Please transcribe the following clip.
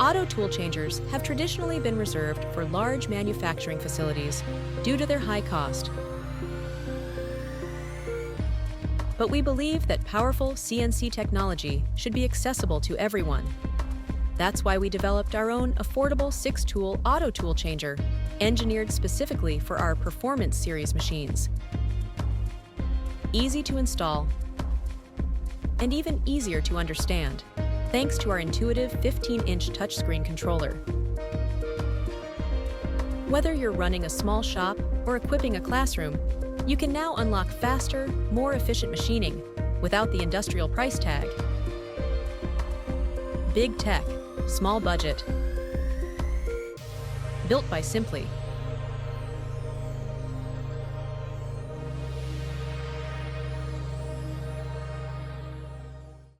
Auto tool changers have traditionally been reserved for large manufacturing facilities due to their high cost. But we believe that powerful CNC technology should be accessible to everyone. That's why we developed our own affordable 6-tool auto tool changer, engineered specifically for our Performance Series machines. Easy to install, and even easier to understand, thanks to our intuitive 15-inch touchscreen controller. Whether you're running a small shop or equipping a classroom, you can now unlock faster, more efficient machining without the industrial price tag. Big tech, small budget. Built by Simply.